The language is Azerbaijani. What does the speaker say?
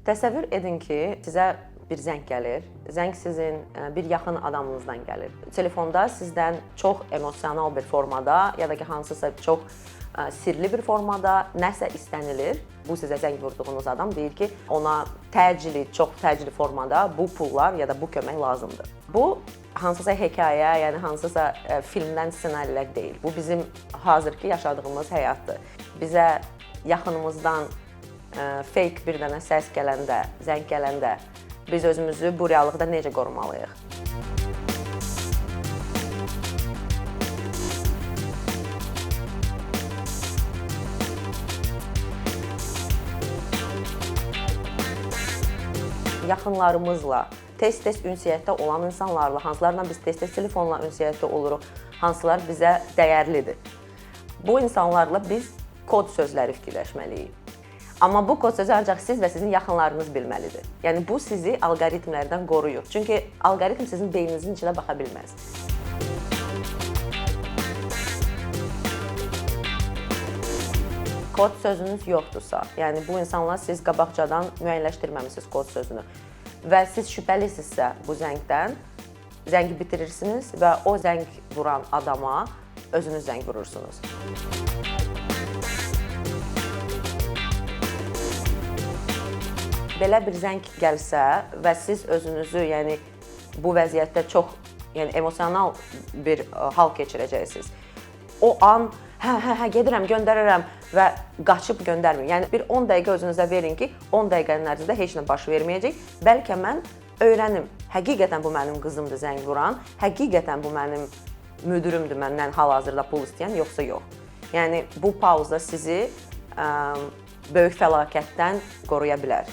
Təsəvvür edin ki, sizə bir zəng gəlir. Zəng sizin bir yaxın adamınızdan gəlir. Telefonda sizdən çox emosional bir formada ya da ki, hansısa çox sirli bir formada nəsə istənilir. Bu sizə zəng vurduğunuz adam deyir ki, ona təcili, çox təcili formada bu pullar ya da bu kömək lazımdır. Bu hansısa hekayə, yəni hansısa filmdən ssenarilər deyil. Bu bizim hazırki yaşadığımız həyatdır. Bizə yaxınımızdan fake bir dənə səs gələndə, zəng gələndə biz özümüzü bu reallıqda necə qorumalıyıq? Yaxınlarımızla, tez-tez ünsiyyətdə olan insanlarla, hansılarla biz tez-tez telefonla ünsiyyətdə oluruq, hansılar bizə dəyərlidir. Bu insanlarla biz kod sözləri fikirləşməliyik. Amma bu kod sözü ancaq siz və sizin yaxınlarınız bilməlidir. Yəni bu sizi alqoritmlərdən qoruyur. Çünki alqoritm sizin beyninizin içinə baxa bilməz. Kod sözünüz yoxdursa, yəni bu insanla siz qabaqcadan müəyyənləşdirməmisiniz kod sözünü və siz şübhəlisinizsə bu zəngdən, zəngi bitirirsiniz və o zəng vuran adama özünüz zəng vurursunuz. Belə bir zəng gəlsə və siz özünüzü, yəni bu vəziyyətdə çox, yəni emosional bir hal keçirəcəksiniz. O an gedirəm, göndərərəm və qaçıb göndərməyin. Yəni bir 10 dəqiqə özünüzə verin ki, 10 dəqiqənin ərzində heç nə baş verməyəcək. Bəlkə mən öyrənim. Həqiqətən bu mənim qızımdır zəng vuran, həqiqətən bu mənim müdürümdür məndən hal-hazırda pul istəyən, yoxsa yox. Yəni bu pauza sizi böyük fəlakətdən qoruya bilər.